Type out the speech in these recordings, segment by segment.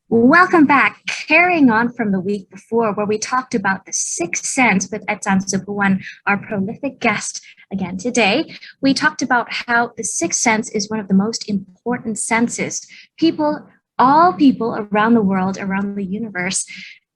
Welcome back. Carrying on from the week before, where we talked about the sixth sense with Edzan Subuwan, our prolific guest again today. We talked about how the sixth sense is one of the most important senses. All people around the world, around the universe,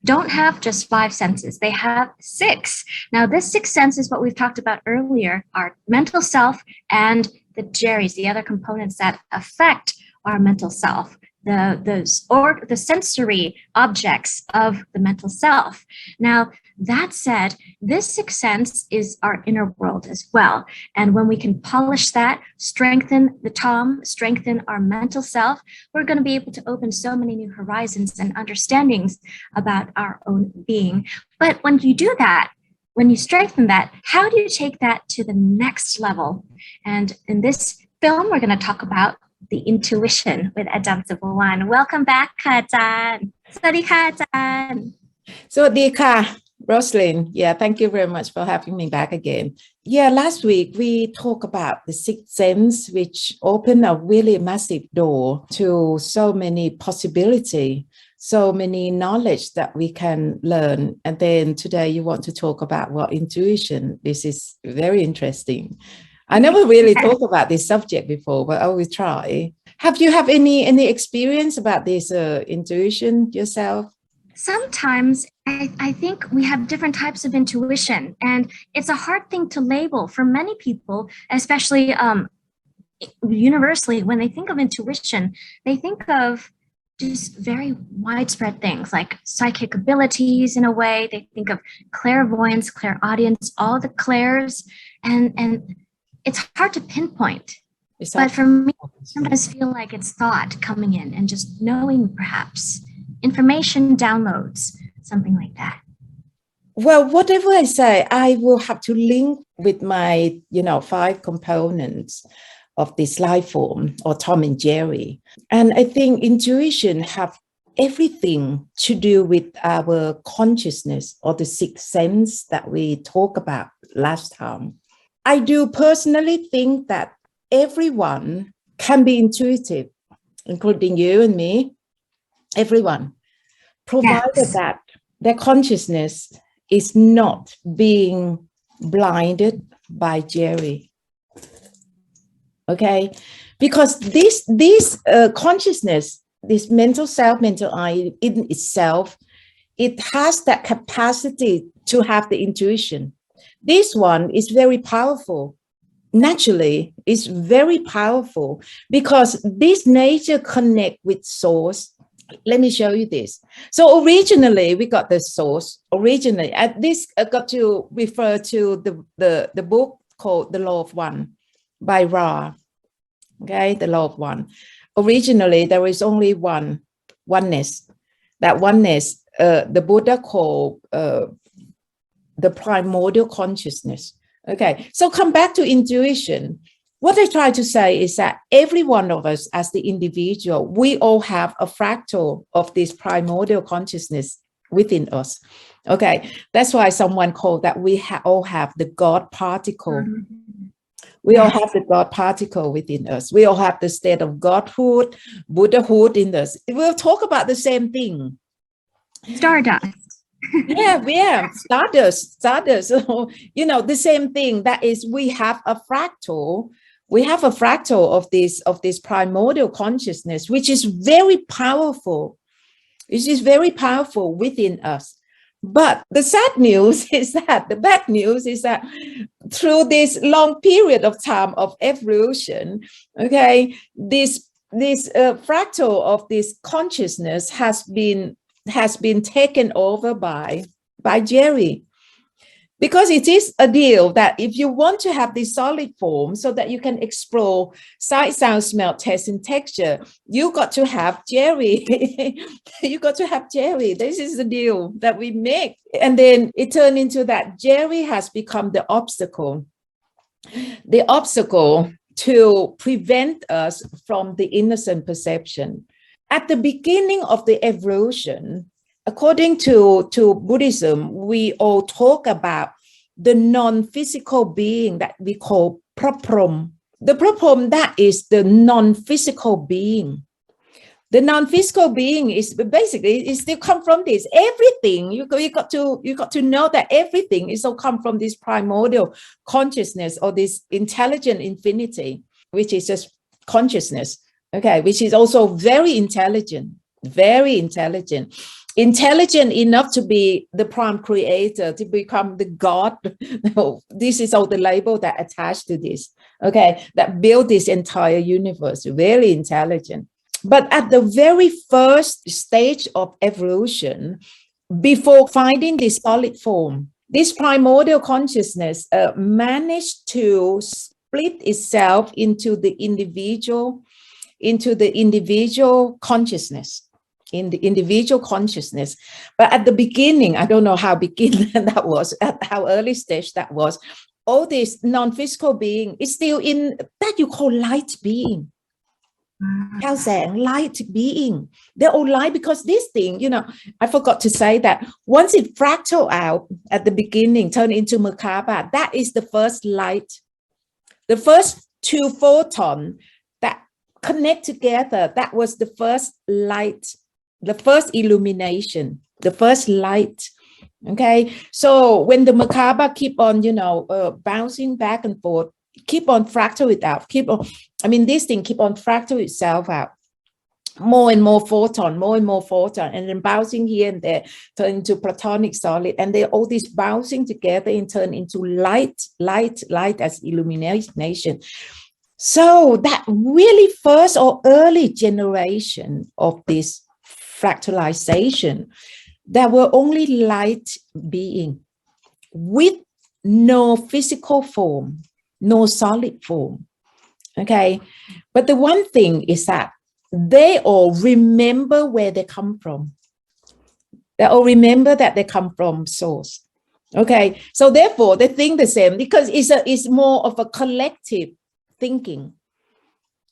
don't have just five senses, they have six. Now, this sixth sense is what we've talked about earlier, our mental self and the Jerry's, the other components that affect our mental self, the sensory objects of the mental self. Now, that said, this sixth sense is our inner world as well. And when we can polish that, strengthen the tom, strengthen our mental self, we're going to be able to open so many new horizons and understandings about our own being. But when you do that, when you strengthen that, how do you take that to the next level? And in this film, we're going to talk about the intuition with Ajahn Subuwan. Welcome back, ค่ะอาจารย์สวัสดีค่ะอาจารย์ สวัสดีค่ะ Roselyn. Yeah, thank you very much for having me back again. Yeah, last week we talked about the sixth sense, which opened a really massive door to so many possibility, so many knowledge that we can learn. And then today you want to talk about what intuition. This is very interesting. I never really talked about this subject before, but I will try. Have you have any experience about this intuition yourself? Sometimes I think we have different types of intuition, and it's a hard thing to label for many people, especially universally. When they think of intuition, they think of just very widespread things like psychic abilities in a way. They think of clairvoyance, clairaudience, all the clairs, and it's hard to pinpoint. But for me, I sometimes feel like it's thought coming in and just knowing, perhaps information downloads, something like that. Well, whatever I say, I will have to link with my, five components of this life form, or Tom and Jerry. And I think intuition have everything to do with our consciousness, or the sixth sense that we talked about last time. I do personally think that everyone can be intuitive, including you and me, everyone, provided that their consciousness is not being blinded by Jerry. Okay, because this consciousness, this mental self, mental I in itself, it has that capacity to have the intuition. This one is very powerful. Naturally, it's very powerful because this nature connect with source. Let me show you this. So originally, we got the source. Originally, at this I got to refer to the book called The Law of One by Ra. Okay, The Law of One. Originally, there is only oneness. That oneness, the Buddha called the primordial consciousness. Okay, so come back to intuition. What I try to say is that every one of us as the individual, we all have a fractal of this primordial consciousness within us. Okay, that's why someone called that we all have the God particle. We all have the God particle within us. We all have the state of Godhood, Buddhahood in us. We'll talk about the same thing. Stardust. Yeah, stardust. So, the same thing. That is, we have a fractal. We have a fractal of this primordial consciousness, which is very powerful. It is very powerful within us. But the sad news is that, the bad news is that through this long period of time of evolution, okay, this fractal of this consciousness has been taken over by Jerry, because it is a deal that if you want to have this solid form so that you can explore sight, sound, smell, taste, and texture, you got to have Jerry. You got to have Jerry. This is the deal that we make. And then it turned into that Jerry has become the obstacle to prevent us from the innocent perception. At the beginning of the evolution, according to Buddhism, we all talk about the non-physical being that we call praprom. The praprom, that is the non-physical being. The non-physical being is basically, it still come from this. Everything you got to know that everything is all come from this primordial consciousness, or this intelligent infinity, which is just consciousness. Okay, which is also very intelligent enough to be the prime creator, to become the God. No, this is all the label that attached to this. Okay, that built this entire universe. Very intelligent. But at the very first stage of evolution, before finding this solid form, this primordial consciousness managed to split itself into the individual consciousness, in the individual consciousness. But at the beginning, I don't know how beginning that was, at how early stage that was, all this non-physical being is still in that you call light being. Light being. They're all light, because this thing, I forgot to say that once it fractal out at the beginning, turn into Merkaba, that is the first light. The first 2 photons that connect together, that was the first light, the first illumination, the first light. Okay, so when the Merkaba keep on, bouncing back and forth, keep on fractal it out, this thing keep on fractal itself out, more and more photon, and then bouncing here and there, turn into platonic solid, and they're all this bouncing together and turn into light as illumination. So that really first or early generation of this fractalization, there were only light being with no physical form, no solid form. Okay, but the one thing is that they all remember where they come from. They all remember that they come from source. Okay, so therefore they think the same, because it's more of a collective thinking,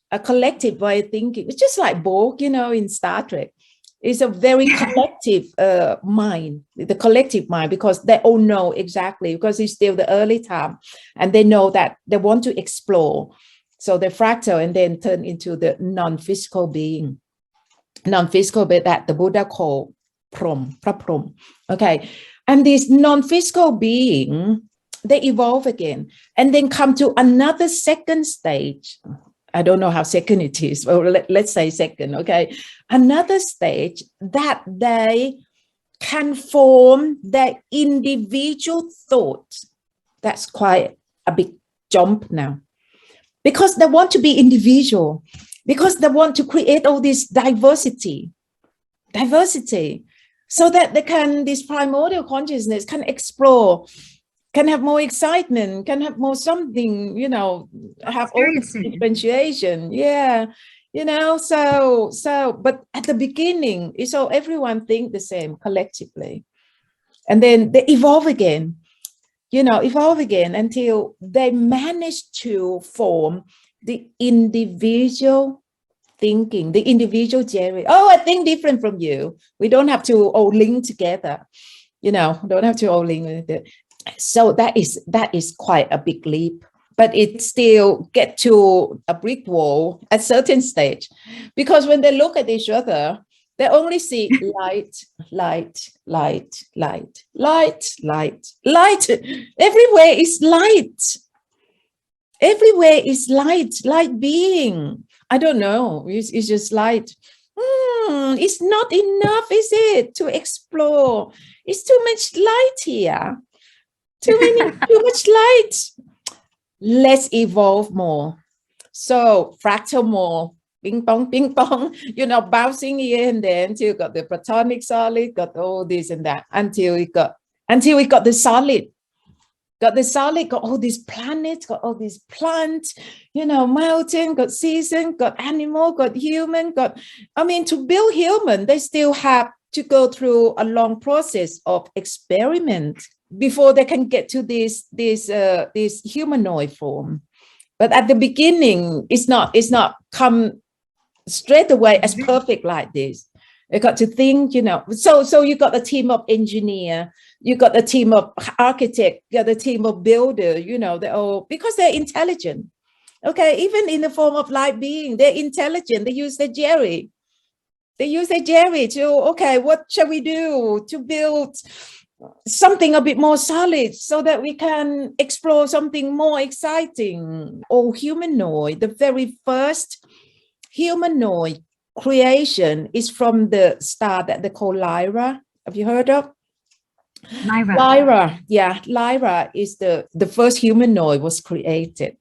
a collective way of thinking. It's just like Borg, in Star Trek. It's a very collective mind, the collective mind, because they all know exactly, because it's still the early time, and they know that they want to explore. So they fractal and then turn into the non-physical being, that the Buddha called Praprom. Okay, and this non-physical being, they evolve again, and then come to another second stage. I don't know how second it is, or let's say second, okay? Another stage that they can form their individual thoughts. That's quite a big jump now, because they want to be individual, because they want to create all this diversity, so that they can, this primordial consciousness can explore, can have more excitement, can have more something, have all this differentiation. Yeah, so, but at the beginning, so everyone think the same collectively. And then they evolve again, until they manage to form the individual thinking, the individual Jerry. Oh, I think different from you. We don't have to all link together, don't have to all link with it. So that is quite a big leap, but it still get to a brick wall at certain stage, because when they look at each other, they only see light. Everywhere is light. Everywhere is light being. I don't know. It's just light. It's not enough, is it, to explore? It's too much light here. Too much light. Let's evolve more. So fractal more. Ping pong, bouncing here and there until you got the platonic solid, got all this and that, until we got the solid. Got the solid, got all these planets, got all these plants, mountain, got season, got animal, got human, to build human, they still have to go through a long process of experiment before they can get to this humanoid form. But at the beginning, it's not come straight away as perfect like this. You got to think, so you got a team of engineer, you got a team of architect, you got a team of builder, they're all, because they're intelligent. Okay, even in the form of light being, they're intelligent. They use the Jerry. They use their Jerry to, okay, what shall we do to build something a bit more solid so that we can explore something more exciting? Or humanoid, the very first humanoid creation is from the star that they call Lyra. Have you heard of? Lyra, yeah, Lyra is the first humanoid was created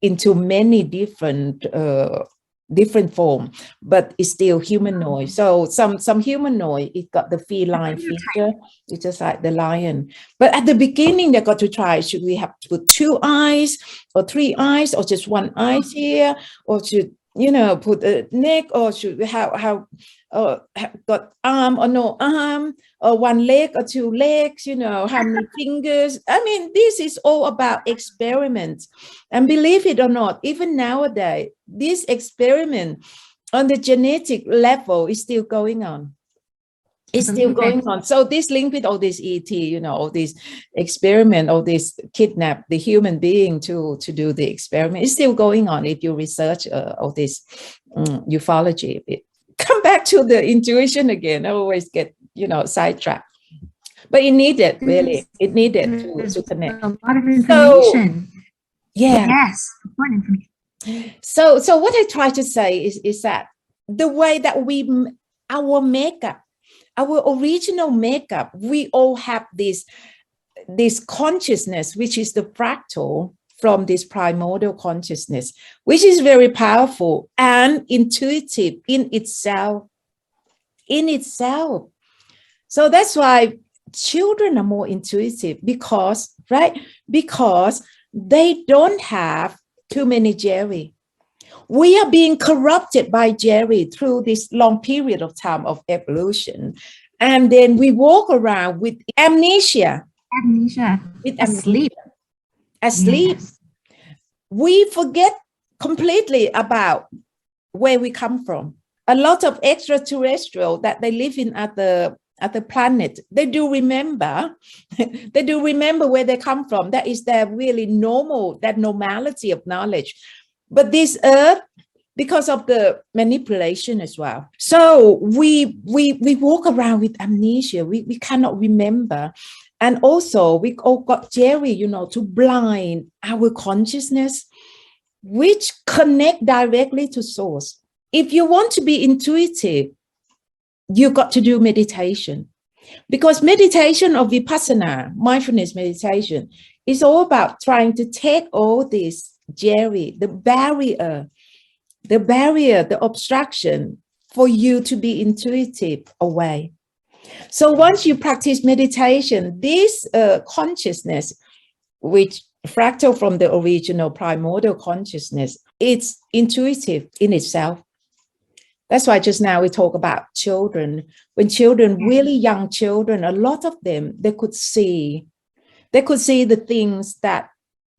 into many different form, but it's still humanoid. So some humanoid, it got the feline feature, it's just like the lion. But at the beginning, they got to try, should we have to put 2 eyes or 3 eyes or just 1 eye here, or should, you know, put a neck, or should we have got arm or no arm, or 1 leg or 2 legs, you know, how many fingers? I mean, this is all about experiments. And believe it or not, even nowadays, this experiment on the genetic level is still going on. It's still going on. So this link with all this ET, you know, all this experiment, all this kidnap the human being to do the experiment is still going on. If you research all this ufology, come back to the intuition again. I always get, you know, sidetracked. But it needed, really, it needed to connect. A lot of information. So, yeah. Yes, important information. So what I try to say is that the way that our makeup, our original makeup, we all have this consciousness, which is the fractal from this primordial consciousness, which is very powerful and intuitive in itself. So that's why children are more intuitive, because they don't have too many Jerry. We are being corrupted by Jerry through this long period of time of evolution. And then we walk around with amnesia. Asleep. Yes. We forget completely about where we come from. A lot of extraterrestrial that they live in at the planet, they do remember where they come from. That is their really that normality of knowledge. But this earth, because of the manipulation as well. So we walk around with amnesia. We cannot remember. And also we all got Jerry, you know, to blind our consciousness, which connect directly to source. If you want to be intuitive, you got to do meditation, because meditation of vipassana, mindfulness meditation, is all about trying to take all this Jerry, the barrier, the obstruction for you to be intuitive away. So once you practice meditation, this consciousness, which fractal from the original primordial consciousness, it's intuitive in itself. That's why just now we talk about children. When children, really young children, a lot of them, they could see the things that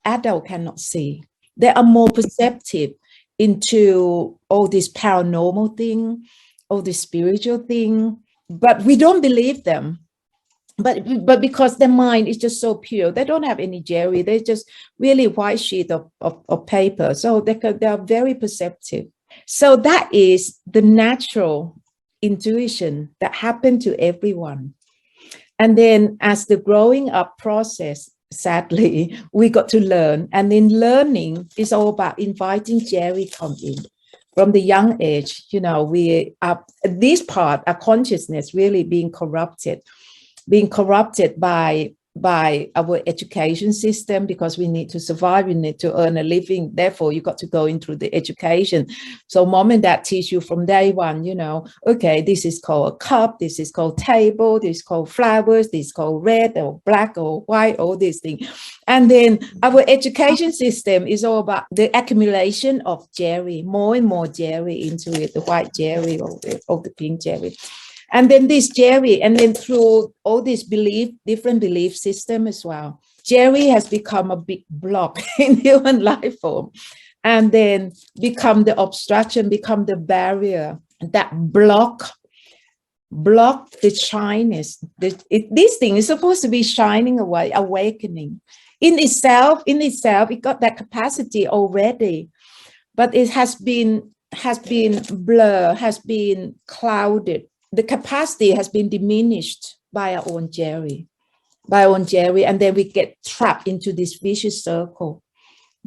adults cannot see. They are more perceptive into all this paranormal thing, all this spiritual thing, but we don't believe them. But because their mind is just so pure, they don't have any Jerry. They're just really white sheet of paper. So they are very perceptive. So that is the natural intuition that happened to everyone. And then as the growing up process, sadly, we got to learn. And in learning, it's all about inviting Jerry come in. From the young age, you know, we are this part, our consciousness really being corrupted by our education system, because we need to survive, we need to earn a living. Therefore, you got to go in through the education. So mom and dad teach you from day one, you know, okay, this is called a cup, this is called table, this is called flowers, this is called red or black or white, all these things. And then our education system is all about the accumulation of Jerry, more and more Jerry into it, the white Jerry or the pink Jerry. And then this Jerry, and then through all this different belief system as well, Jerry has become a big block in human life form, and then become the obstruction, become the barrier that block the shyness. This thing is supposed to be shining away, awakening. In itself, it got that capacity already, but it has been has been blurred, has been clouded. The capacity has been diminished by our own jerry, and then we get trapped into this vicious circle,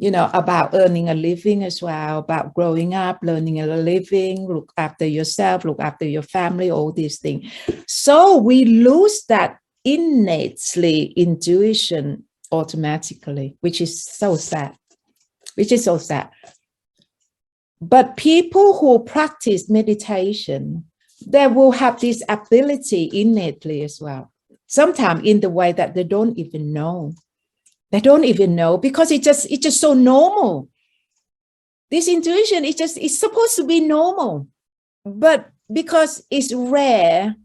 about earning a living as well, about growing up, learning a living, look after yourself, look after your family, all these things. So we lose that innately intuition automatically, which is so sad. But people who practice meditation, they will have this ability innately as well. Sometimes in the way that they don't even know. They don't even know because it's just so normal. This intuition it's supposed to be normal, but because it's rare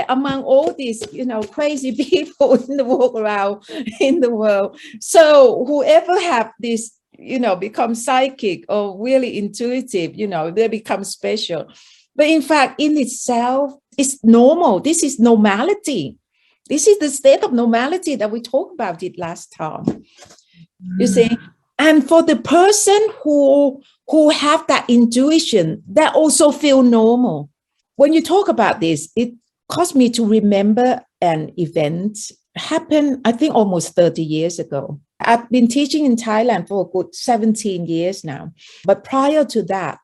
among all these crazy people in the world. So whoever have this become psychic or really intuitive, they become special. But in fact, in itself, it's normal. This is normality. This is the state of normality that we talked about it last time. You see, and for the person who have that intuition, that also feel normal. When you talk about this, it caused me to remember an event happened, I think, almost 30 years ago. I've been teaching in Thailand for a good 17 years now. But prior to that,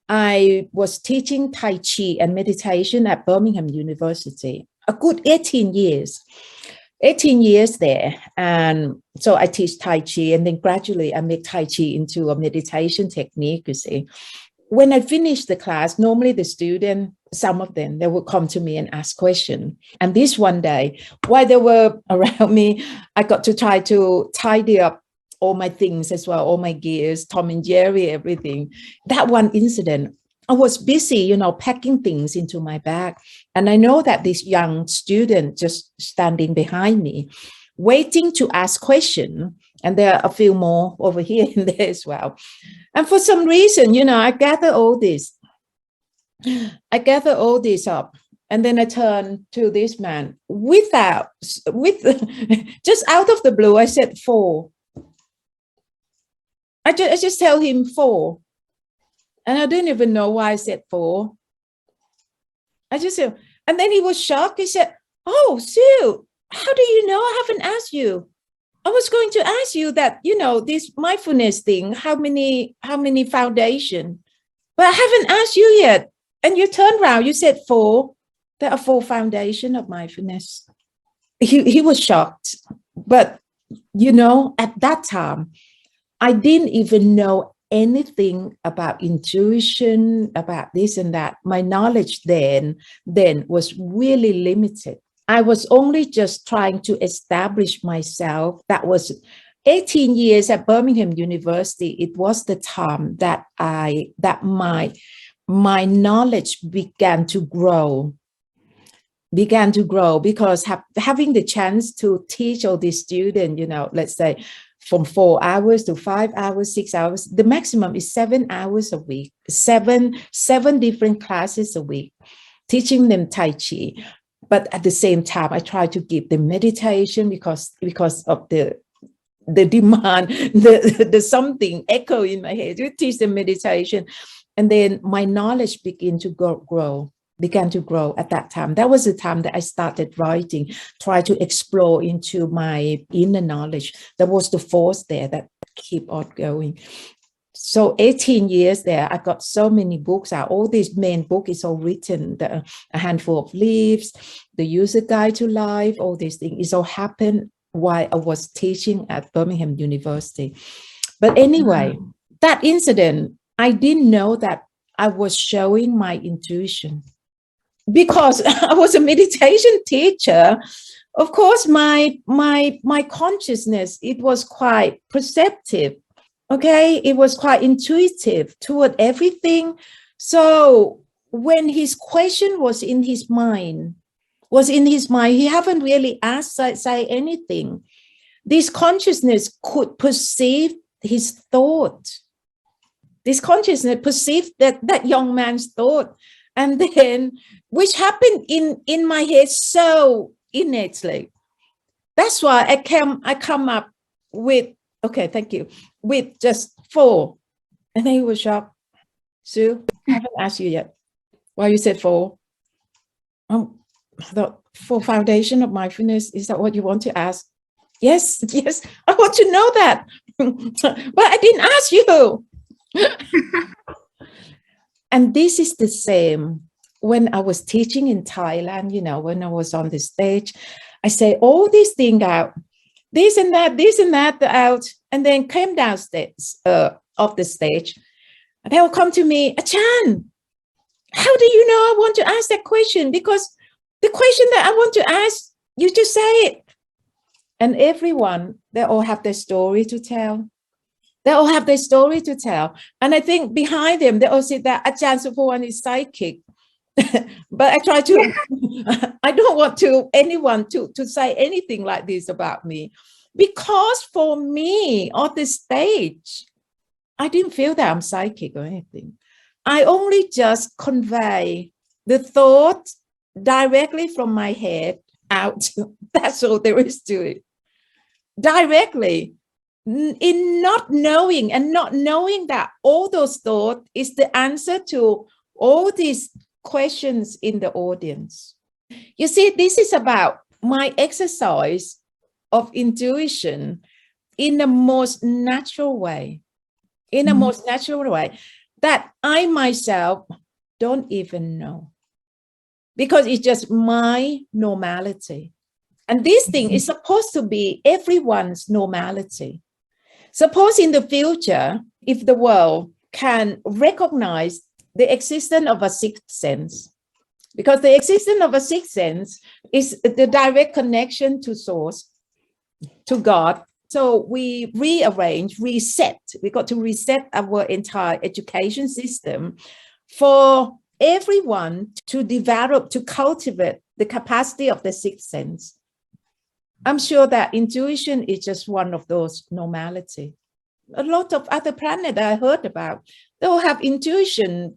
I was teaching Tai Chi and meditation at Birmingham University. A good 18 years there. And so I teach Tai Chi, and then gradually I make Tai Chi into a meditation technique, you see. When I finished the class, normally the student, some of them, they would come to me and ask questions. And this one day, while they were around me, I got to try to tidy up all my things as well, all my gears, Tom and Jerry, everything. That one incident, I was busy, packing things into my bag. And I know that this young student just standing behind me, waiting to ask questions. And there are a few more over here and there as well. And for some reason, I gather all this up. And then I turn to this man with just out of the blue, I said 4. I just tell him 4. And I didn't even know why I said 4. I just said, and then he was shocked. He said, "Oh, Sue, how do you know? I haven't asked you. I was going to ask you that, this mindfulness thing, how many foundation, but I haven't asked you yet. And you turned around, you said 4. There are 4 foundation of mindfulness." He was shocked. But, at that time, I didn't even know anything about intuition, about this and that. My knowledge then was really limited. I was only just trying to establish myself. That was 18 years at Birmingham University. It was the time that my knowledge began to grow because having the chance to teach all these students, let's say from 4 hours to 5 hours, 6 hours, the maximum is 7 hours a week, seven different classes a week, teaching them Tai Chi. But at the same time, I try to give them meditation because of the demand, the something echo in my head. You teach them meditation. And then my knowledge began to grow at that time. That was the time that I started writing, try to explore into my inner knowledge. There was the force there that keep on going. So 18 years there, I got so many books out. All these main book is all written, A Handful of Leaves, The User Guide to Life, all these things. It all happened while I was teaching at Birmingham University. But anyway, that incident, I didn't know that I was showing my intuition. Because I was a meditation teacher, of course, my consciousness, it was quite perceptive. Okay, it was quite intuitive toward everything. So when his question was in his mind, he haven't really asked, say anything. This consciousness could perceive his thought. This consciousness perceived that young man's thought. And then, which happened in my head so innately. That's why I come up with, okay, thank you, with just 4. And then he was shocked. Sue, I haven't asked you yet. Why you said 4? I thought, for foundation of mindfulness, is that what you want to ask? Yes, yes, I want to know that. But I didn't ask you. And this is the same when I was teaching in Thailand, when I was on the stage, I say all these things out, this and that out, and then came downstairs off the stage. And they will come to me, Achan, how do you know I want to ask that question? Because the question that I want to ask, you just say it. And everyone, they all have their story to tell. They all have their story to tell. And I think behind them, they all say that Ajahn Supawan is psychic. But I try to, I don't want anyone to say anything like this about me. Because for me, on the stage, I didn't feel that I'm psychic or anything. I only just convey the thought directly from my head out. That's all there is to it. Directly, in not knowing that all those thoughts is the answer to all these questions in the audience. You see, this is about my exercise of intuition in the most natural way, that I myself don't even know, because it's just my normality. And this thing is supposed to be everyone's normality. Suppose in the future, if the world can recognize the existence of a sixth sense, because the existence of a sixth sense is the direct connection to source, to God. So we reset. We got to reset our entire education system for everyone to develop, to cultivate the capacity of the sixth sense. I'm sure that intuition is just one of those normality. A lot of other planets that I heard about, they'll have intuition,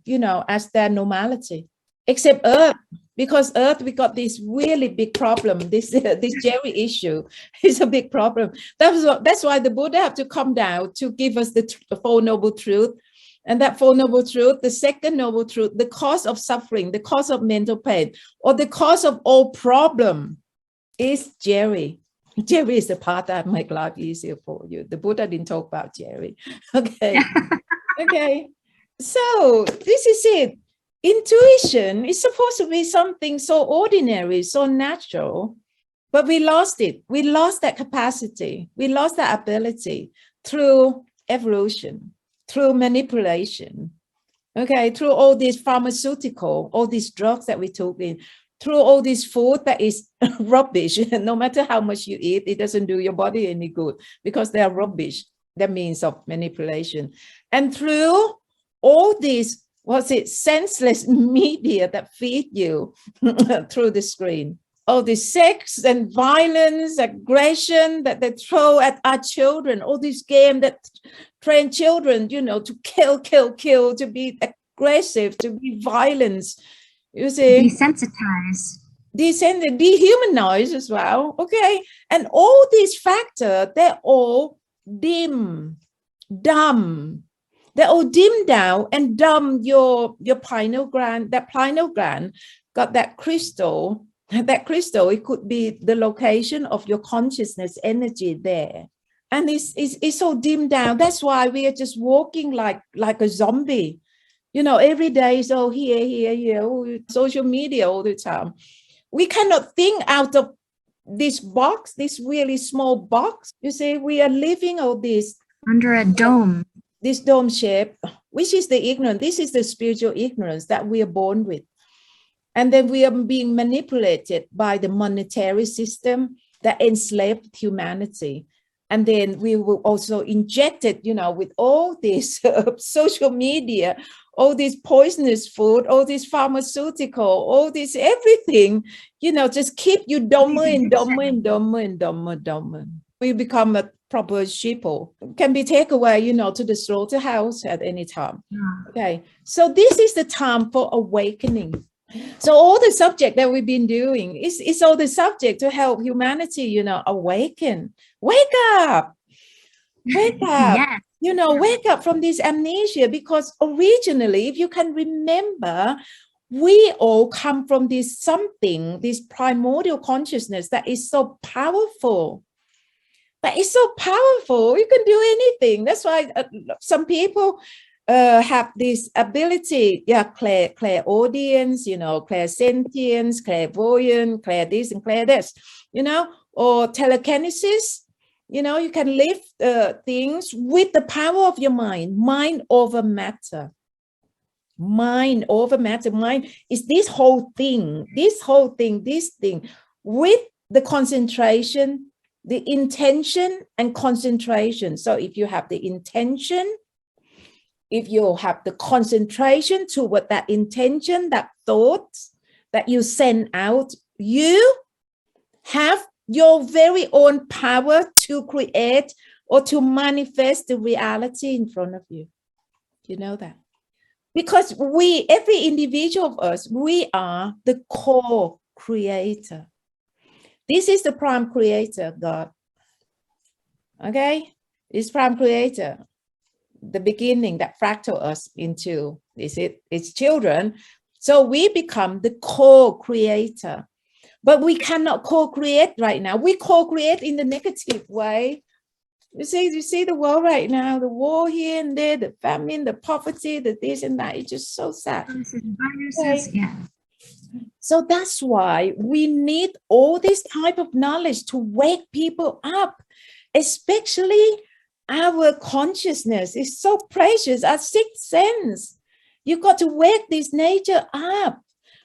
as their normality, except Earth, because Earth, we got this really big problem. This Jerry issue is a big problem. That's why the Buddha have to come down to give us the Four Noble Truth. And that Four Noble Truth, the second noble truth, the cause of suffering, the cause of mental pain, or the cause of all problem is Jerry. Jerry is the part that make life easier for you. The Buddha didn't talk about Jerry. Okay. Okay. So this is it. Intuition is supposed to be something so ordinary, so natural, but we lost it. We lost that capacity. We lost that ability through evolution, through manipulation. Okay. Through all these pharmaceutical, all these drugs that we took in, through all this food that is rubbish. No matter how much you eat, it doesn't do your body any good because they are rubbish. That means of manipulation. And through all these, senseless media that feed you through the screen. All this sex and violence, aggression that they throw at our children. All this game that train children, to kill, to be aggressive, to be violent. You see, dehumanize as well. Okay. And all these factors, they're all dumb. They're all dim down and dumb your pineal gland. That pineal gland got that crystal. That crystal, it could be the location of your consciousness energy there. And it's so dimmed down. That's why we are just walking like a zombie. Every day is here, social media all the time. We cannot think out of this box, this really small box. You see, we are living all this under a dome. This dome shape, which is the ignorance. This is the spiritual ignorance that we are born with. And then we are being manipulated by the monetary system that enslaved humanity. And then we were also injected, with all this social media, all this poisonous food, all this pharmaceutical, all this everything, just keep you dumber and dumber and dumber and dumber and dumber. We become a proper sheeple, can be taken away, to the slaughterhouse at any time. Yeah. Okay, so this is the time for awakening. So all the subject that we've been doing is all the subject to help humanity, awaken. Wake up. Wake up. Yes. wake up from this amnesia, because originally, if you can remember, we all come from this primordial consciousness that is so powerful. You can do anything. That's why some people have this ability, clairaudience, clairsentience, clairvoyance, clair this and clair this, or telekinesis. You can lift things with the power of your mind over matter. Mind over matter. Mind is this thing, with the concentration, the intention and concentration. So if you have the intention, if you have the concentration toward that intention, that thought that you send out, you have your very own power to create or to manifest the reality in front of you. You know that? Because every individual of us, we are the co-creator. This is the prime creator, God. Okay? This prime creator, the beginning that fractal us into its children. So we become the co-creator. But we cannot co-create right now. We co-create in the negative way. You see the world right now, the war here and there, the famine, the poverty, the this and that. It's just so sad. Viruses, okay. Yeah. So that's why we need all this type of knowledge to wake people up, especially our consciousness is so precious, our sixth sense. You got to wake this nature up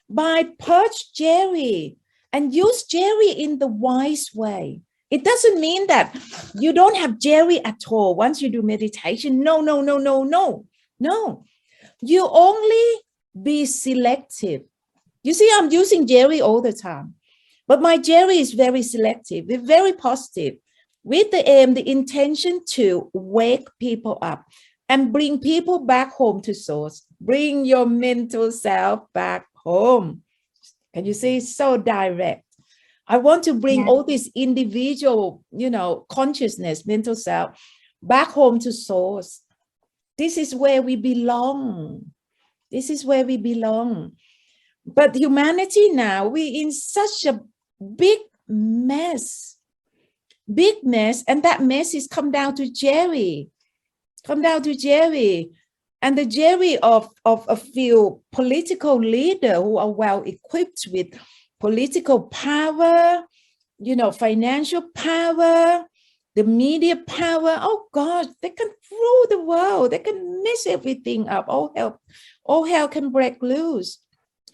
by purge Jerry and use Jerry in the wise way. It doesn't mean that you don't have Jerry at all once you do meditation. No. You only be selective. You see, I'm using Jerry all the time, but my Jerry is very selective. It's very positive, with the aim, the intention to wake people up and bring people back home to source. Bring your mental self back home. Can you see? It's so direct. I want to bring all this individual, consciousness, mental self back home to source. This is where we belong. This is where we belong. But humanity now, we're in such a big mess, and that mess is come down to Jerry. And the Jerry of a few political leaders who are well equipped with political power, financial power, the media power. Oh God, they can rule the world. They can mess everything up. All hell can break loose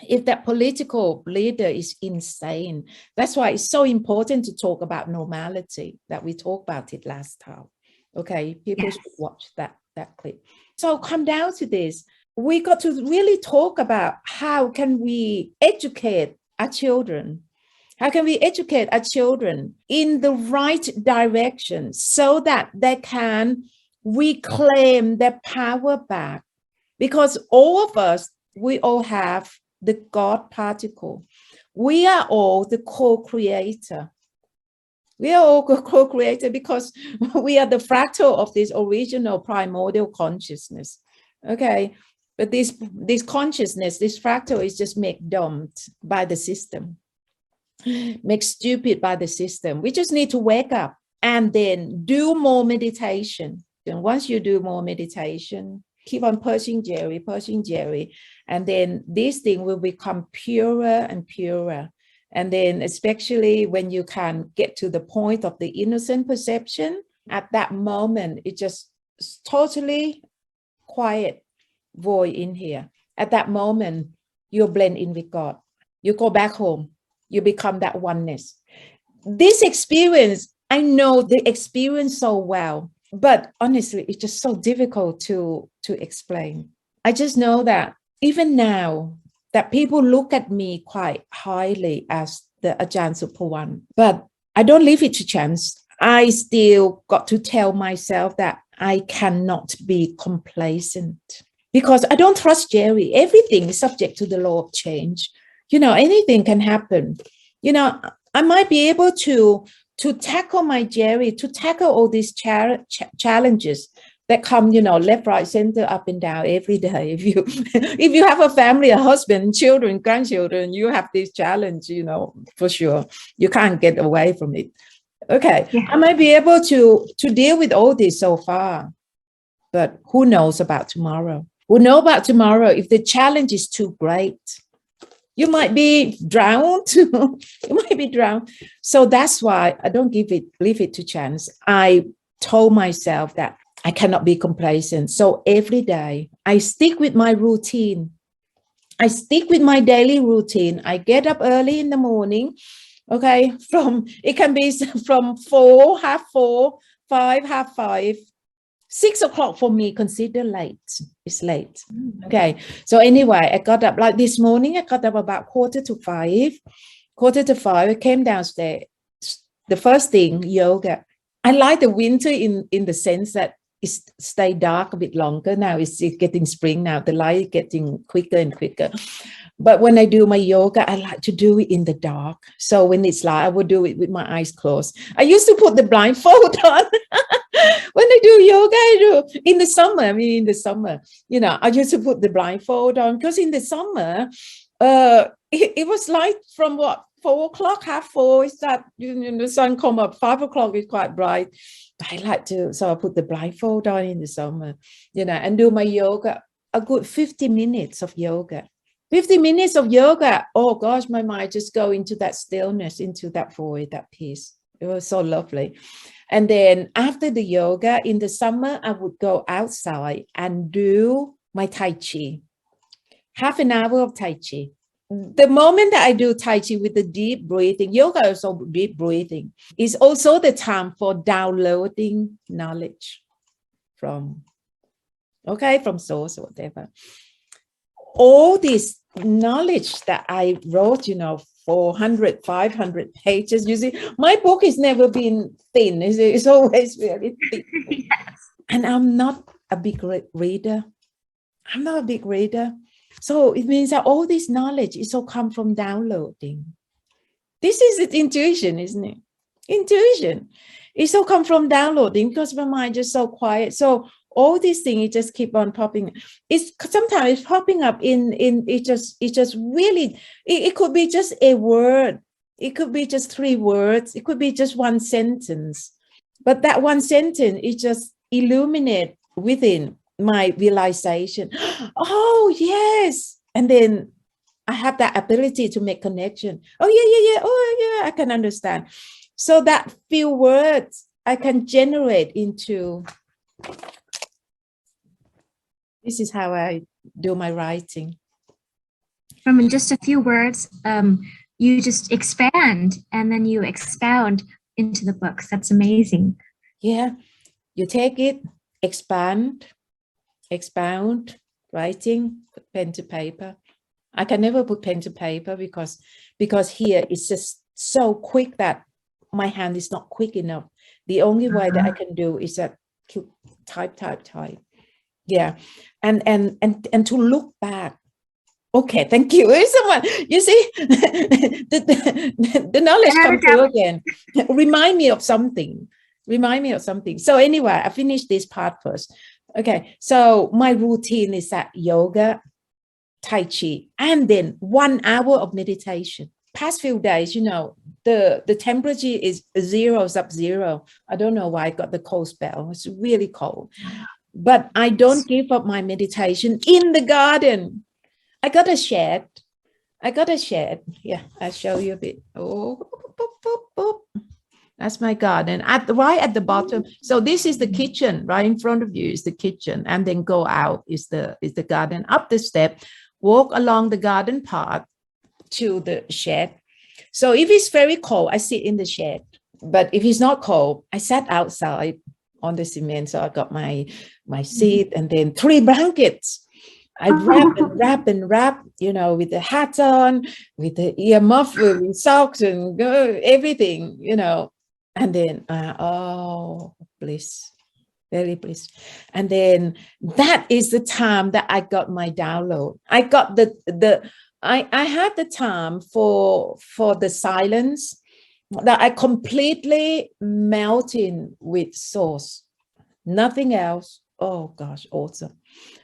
if that political leader is insane. That's why it's so important to talk about normality, that we talked about it last time. Okay, people should watch that clip. So come down to this. We got to really talk about how can we educate our children. How can we educate our children in the right direction so that they can reclaim their power back? Because all of us, we all have the God particle. We are all the co-creator. We are all co-creator because we are the fractal of this original primordial consciousness. Okay, but this consciousness, this fractal is just made dumb by the system, make stupid by the system. We just need to wake up and then do more meditation. And once you do more meditation, keep on purging Jerry, and then this thing will become purer and purer. And then especially when you can get to the point of the innocent perception, at that moment, it just totally quiet void in here. At that moment, you blend in with God. You go back home. You become that oneness. This experience, I know the experience so well, but honestly, it's just so difficult to explain. I just know that even now, that people look at me quite highly as the Ajahn Supawan, but I don't leave it to chance. I still got to tell myself that I cannot be complacent because I don't trust Jerry. Everything is subject to the law of change. Anything can happen. I might be able to tackle my Jerry, to tackle all these challenges that come, left, right, center, up and down every day. If you have a family, a husband, children, grandchildren, you have this challenge, for sure. You can't get away from it. Okay, Yeah. I might be able to deal with all this so far, but who knows about tomorrow? We'll know about tomorrow if the challenge is too great. You might be drowned. You might be drowned. So that's why I don't leave it to chance. I told myself that I cannot be complacent. So every day I stick with my routine. I stick with my daily routine. I get up early in the morning. Okay, it can be from 4, half 4, 5, half 5. 6 o'clock for me, consider late. It's late. Okay. So anyway, I got up like this morning. I got up about 4:45. 4:45, I came downstairs. The first thing, yoga. I like the winter in the sense that it stay dark a bit longer. Now it's getting spring now. The light is getting quicker and quicker. But when I do my yoga, I like to do it in the dark. So when it's light, I would do it with my eyes closed. I used to put the blindfold on. When I do yoga, I do in the summer. I used to put the blindfold on because in the summer, it was light from 4 o'clock, half 4. It's that the sun come up. 5 o'clock is quite bright. I like to, so I put the blindfold on in the summer, and do my yoga. A good 50 minutes of yoga. 50 minutes of yoga. Oh gosh, my mind just go into that stillness, into that void, that peace. It was so lovely. And then after the yoga in the summer, I would go outside and do my Tai Chi. Half an hour of Tai Chi. The moment that I do Tai Chi with the deep breathing, yoga is also deep breathing, is also the time for downloading knowledge from source or whatever. All this knowledge that I wrote, 400, 500 pages. You see, my book has never been thin. It's always really thick. Yes. And I'm not a big reader. So it means that all this knowledge is all come from downloading. This is intuition, isn't it? Intuition. It's all come from downloading because my mind is so quiet. So all these things, it just keep on popping. Sometimes it's popping up it just really, it could be just a word. It could be just 3 words. It could be just one sentence. But that one sentence, it just illuminate within my realization. Oh, yes. And then I have that ability to make connection. Oh, yeah. Oh, yeah, I can understand. So that few words I can generate into. This is how I do my writing. From just a few words, you just expand and then you expound into the books. That's amazing. Yeah, you take it, expand, expound, writing, put pen to paper. I can never put pen to paper because here it's just so quick that my hand is not quick enough. The only way that I can do is that type. Yeah, and to look back. Okay, thank you. Someone, you see, the knowledge comes through again. Remind me of something. So anyway, I finished this part first. Okay, so my routine is that yoga, Tai Chi, and then 1 hour of meditation. Past few days, the temperature is sub-zero. I don't know why I got the cold spell. It's really cold. But I don't give up my meditation in the garden. I got a shed. Yeah, I'll show you a bit. Oh, that's my garden. Right at the bottom. So this is the kitchen. Right in front of you is the kitchen. And then go out is the garden. Up the step, walk along the garden path to the shed. So if it's very cold, I sit in the shed. But if it's not cold, I sat outside on the cement. So I got my seat and then 3 blankets. I wrap, with the hat on, with the ear muffler, with socks and everything, and then, bliss, very bliss. And then that is the time that I got my download. I got I had the time for the silence that I completely melt in with source, nothing else, Oh gosh, awesome.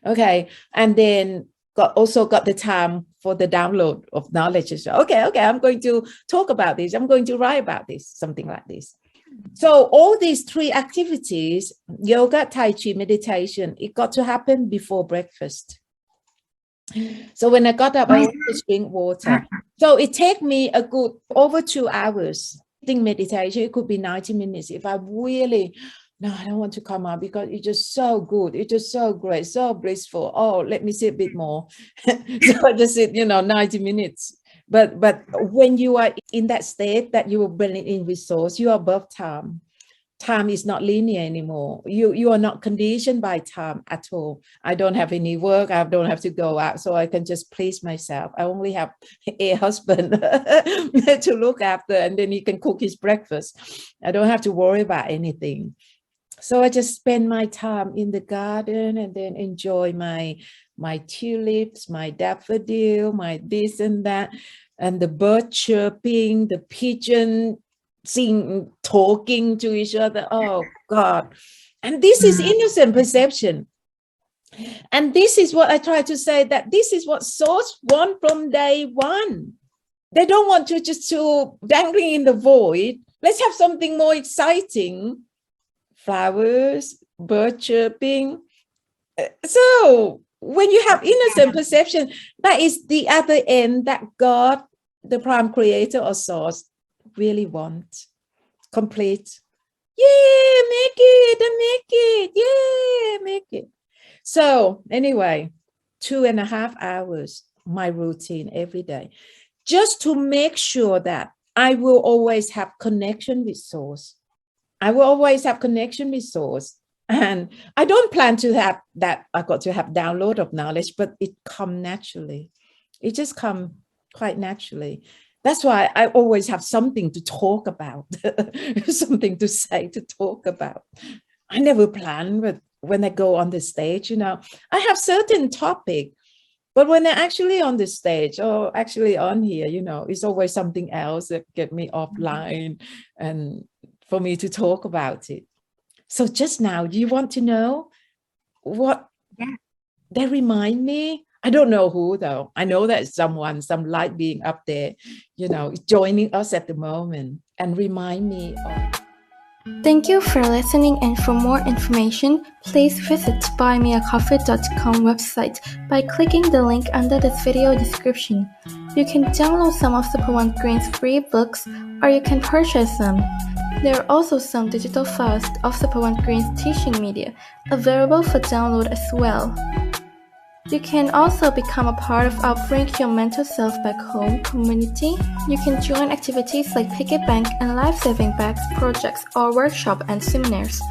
Okay. And then also got the time for the download of knowledge. So, okay, I'm going to talk about this. I'm going to write about this, something like this. So all these three activities, yoga, Tai Chi, meditation, it got to happen before breakfast. So when I got up, I wanted to drink water. So it take me a good over 2 hours. Think meditation, it could be 90 minutes. If I really, no, I don't want to come out because it's just so good. It's just so great, so blissful. Oh, let me sit a bit more. So I just sit, 90 minutes. But when you are in that state that you are burning in resource, you are above time. Time is not linear anymore. You are not conditioned by time at all. I don't have any work. I don't have to go out, so I can just please myself. I only have a husband to look after, and then he can cook his breakfast. I don't have to worry about anything. So I just spend my time in the garden and then enjoy my tulips, my daffodil, my this and that, and the bird chirping, the pigeon talking to each other. Oh God. And this is innocent perception. And this is what I try to say, that this is what souls want from day one. They don't want to just to dangling in the void. Let's have something more exciting. Flowers, bird chirping. So when you have innocent perception, that is the other end that God, the prime creator or source, really wants. Complete. Yeah, make it. Yeah, make it. So anyway, 2.5 hours, my routine every day, just to make sure that I will always have connection with source. I will always have connection with source. And I don't plan to have that. I got to have download of knowledge, but it come naturally. It just come quite naturally. That's why I always have something to talk about, something to say, to talk about. I never plan, but when I go on the stage, I have certain topic, but when I'm actually on the stage or actually on here, it's always something else that get me offline and for me to talk about it. So just now, do you want to know what they remind me? I don't know who, though. I know that some light being up there, joining us at the moment and remind me of. Thank you for listening, and for more information, please visit buymeacoffee.com website by clicking the link under this video description. You can download some of Super One Green's free books, or you can purchase them. There are also some digital files of Super One Green's teaching media available for download as well. You can also become a part of our Bring Your Mental Self Back Home community. You can join activities like Piggy Bank and Life-Saving Bags projects or workshops and seminars.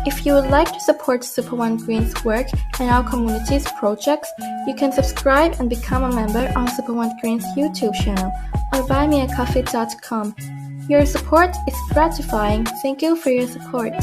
If you would like to support Super One Green's work and our community's projects, you can subscribe and become a member on Super One Green's YouTube channel or buymeacoffee.com. Your support is gratifying. Thank you for your support.